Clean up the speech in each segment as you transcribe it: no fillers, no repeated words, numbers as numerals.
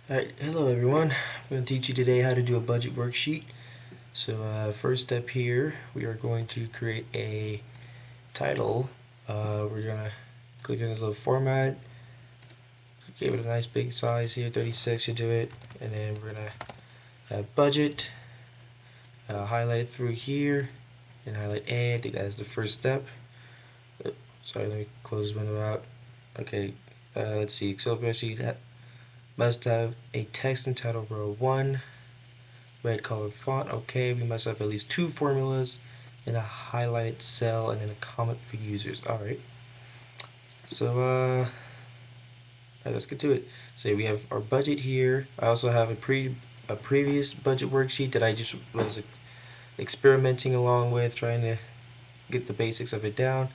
Alright, hello everyone. I'm going to teach you today how to do a budget worksheet. So first step here, we are going to create a title. We're going to click on this little format, give it a nice big size here, 36 should do it, and then we're going to have budget, highlight it through here, and highlight A. I think that is the first step. Sorry, let me close this window out. Okay, let's see, Excel spreadsheet must have a text and title row 1. Red color font, okay, we must have at least 2 formulas in a highlighted cell and then a comment for users. Alright, so let's get to it. So we have our budget here. I also have a previous budget worksheet that I just was experimenting along with, trying to get the basics of it down.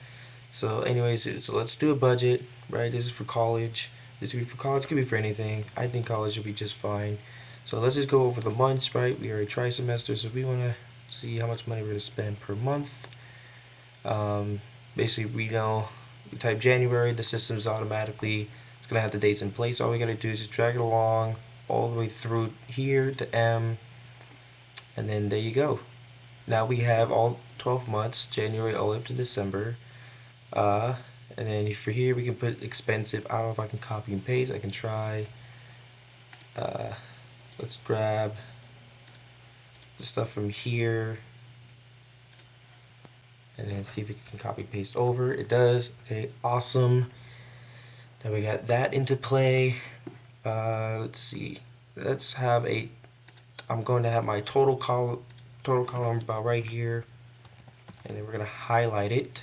So anyways, so let's do a budget, right? This is for college. This could be for college, could be for anything. I think college will be just fine. So let's just go over the months, right? We are a tri-semester, so we want to see how much money we're going to spend per month. Basically, we know we type January, the system's automatically, it's going to have the dates in place. All we got to do is just drag it along all the way through here to M, and then there you go. Now we have all 12 months, January all the way up to December. And then for here we can put expensive. I don't know if I can copy and paste. I can try. Let's grab the stuff from here and then see if we can copy paste over. It does. Okay, awesome. Now we got that into play. Let's see. Let's have a. I'm going to have my total column about right here, and then we're going to highlight it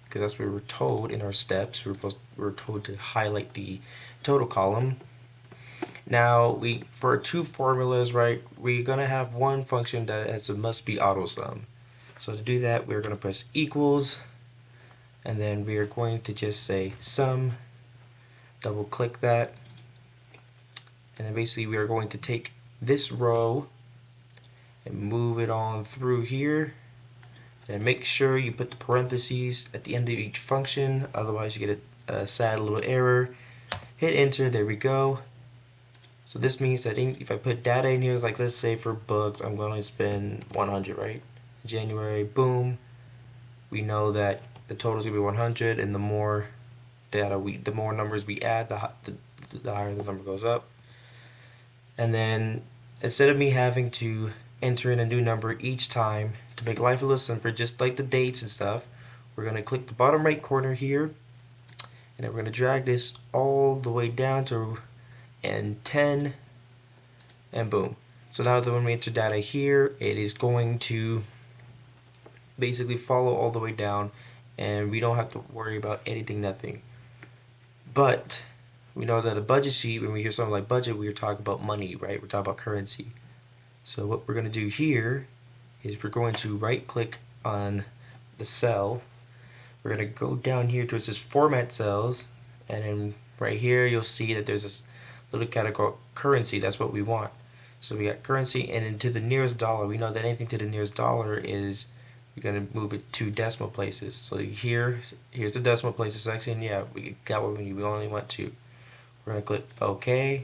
because that's what we were told in our steps. We were told to highlight the total column. Now for our 2 formulas, right, we're gonna have one function that has a must be auto sum. So to do that, we're gonna press equals, and then we are going to just say sum, double click that, and then basically we are going to take this row and move it on through here, and make sure you put the parentheses at the end of each function, otherwise you get a sad little error. Hit enter, there we go. So this means that if I put data in here, like let's say for books, I'm going to spend 100, right? January, boom. We know that the total is going to be 100, and the more the more numbers we add, the higher the number goes up. And then instead of me having to enter in a new number each time to make life a little simpler, just like the dates and stuff, we're going to click the bottom right corner here, and then we're going to drag this all the way down to and 10, and boom. So now that when we enter data here, it is going to basically follow all the way down, and we don't have to worry about anything, nothing. But we know that a budget sheet, when we hear something like budget, we're talking about money, right? We're talking about currency. So what we're going to do here is we're going to right click on the cell. We're going to go down here to where it says format cells, and then right here you'll see that there's this little category currency. That's what we want. So we got currency, and then to the nearest dollar, we know that anything to the nearest dollar is we're going to move it 2 decimal places. So here's the decimal places section. Yeah, we got what we only want 2. We're going to click OK,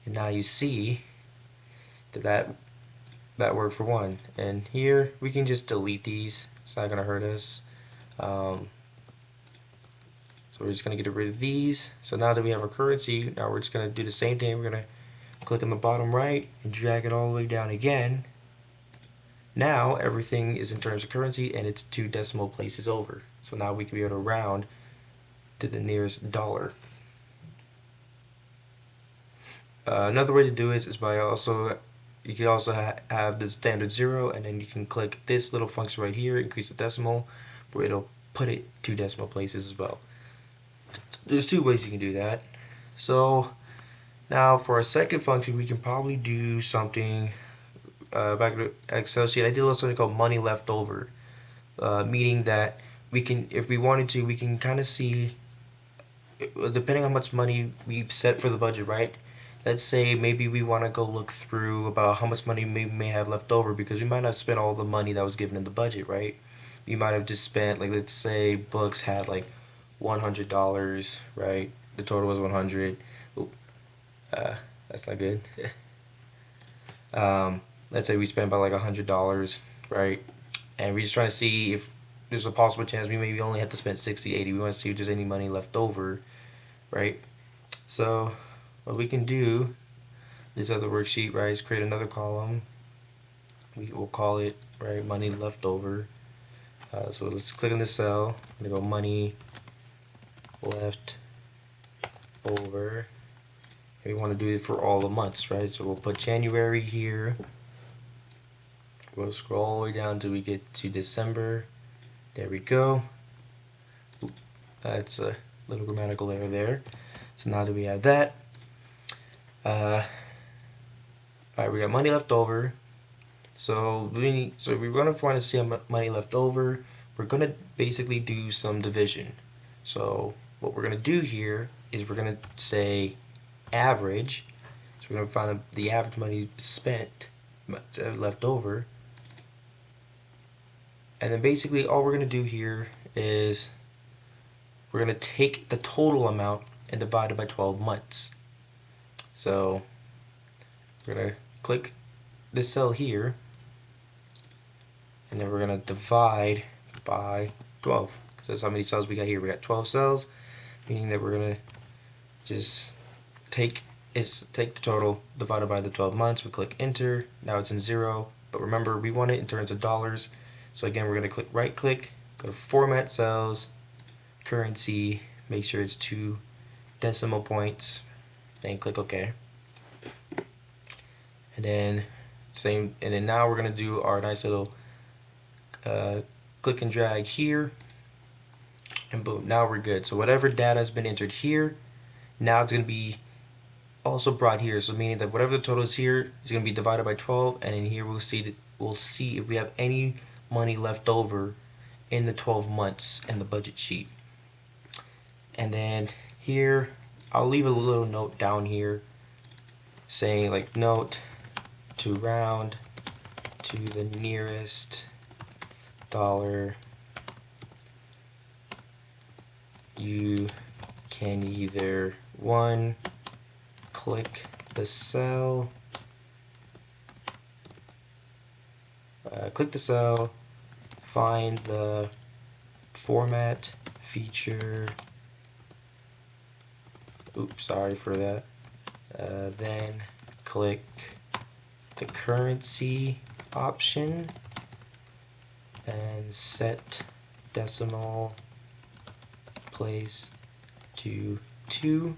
and now you see that worked for 1. And here we can just delete these. It's not going to hurt us. So we're just going to get rid of these. So now that we have our currency, now we're just going to do the same thing. We're going to click on the bottom right and drag it all the way down again. Now everything is in terms of currency, and it's 2 decimal places over. So now we can be able to round to the nearest dollar. Another way to do it is by you can also have the standard 0, and then you can click this little function right here, increase the decimal, where it'll put it 2 decimal places as well. There's 2 ways you can do that. So now for a second function, we can probably do something back to Excel sheet. I did a little something called money left over, meaning that we can, if we wanted to, we can kind of see, depending on how much money we've set for the budget, right? Let's say maybe we want to go look through about how much money we may have left over, because we might not spend all the money that was given in the budget, right? You might have just spent, like, let's say books had like $100, right? The total was 100. That's not good. Let's say we spend about like $100, right? And we're just trying to see if there's a possible chance we maybe only have to spend 60, 80. We want to see if there's any money left over, right? So what we can do, this other worksheet, right, is create another column. We will call it, right, money left over. So let's click on the cell. I'm gonna go money left over. And we want to do it for all the months, right? So we'll put January here. We'll scroll all the way down till we get to December. There we go. Oop, that's a little grammatical error there. So now that we have that, all right, we got money left over. So we're gonna want to see how money left over. We're gonna basically do some division. So what we're gonna do here is we're gonna say average. So we're gonna find the average money spent left over. And then basically all we're going to do here is we're going to take the total amount and divide it by 12 months. So we're going to click this cell here, and then we're going to divide by 12, because that's how many cells we got here. We got 12 cells, meaning that we're going to just take the total divided by the 12 months. We click enter. Now it's in 0, but remember we want it in terms of dollars. So again, we're going to click right click, go to format cells, currency, make sure it's 2 decimal points, and click OK. And then now we're going to do our nice little click and drag here, and boom, now we're good. So whatever data has been entered here, now it's going to be also brought here. So meaning that whatever the total is here is going to be divided by 12, and in here we'll see if we have any money left over in the 12 months in the budget sheet. And then here I'll leave a little note down here saying like note to round to the nearest dollar. You can either one, click the cell, find the format feature, oops, sorry for that, then click the currency option and set decimal place to 2,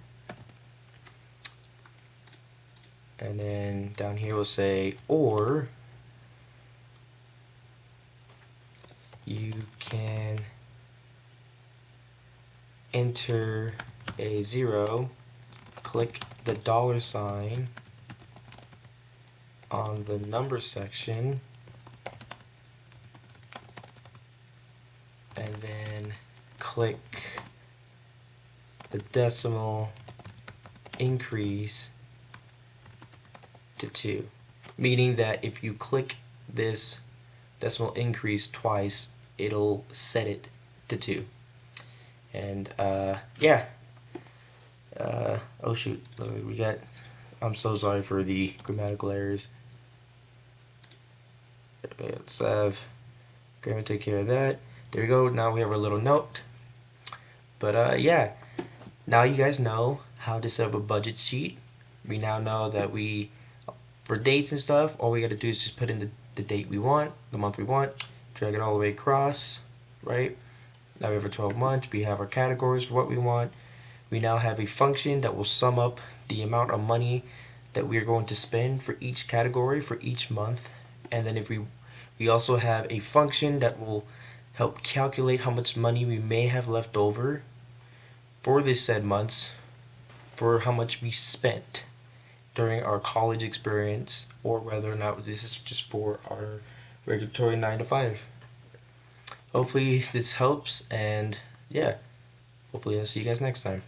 and then down here we'll say or you can enter a 0, click the $sign on the number section, and then click the decimal increase to 2, meaning that if you click this decimal increase twice, it'll set it to 2. And yeah, oh shoot, I'm so sorry for the grammatical errors. Let's have grammar take care of that. There we go. Now we have our little note. But yeah, now you guys know how to set up a budget sheet. We now know that for dates and stuff, all we got to do is just put in the date we want, the month we want, drag it all the way across, right? Now we have our 12 months, we have our categories for what we want. We now have a function that will sum up the amount of money that we are going to spend for each category for each month. And then if we also have a function that will help calculate how much money we may have left over for this said months, for how much we spent during our college experience, or whether or not this is just for our regulatory 9 to 5. Hopefully this helps, and yeah, hopefully I'll see you guys next time.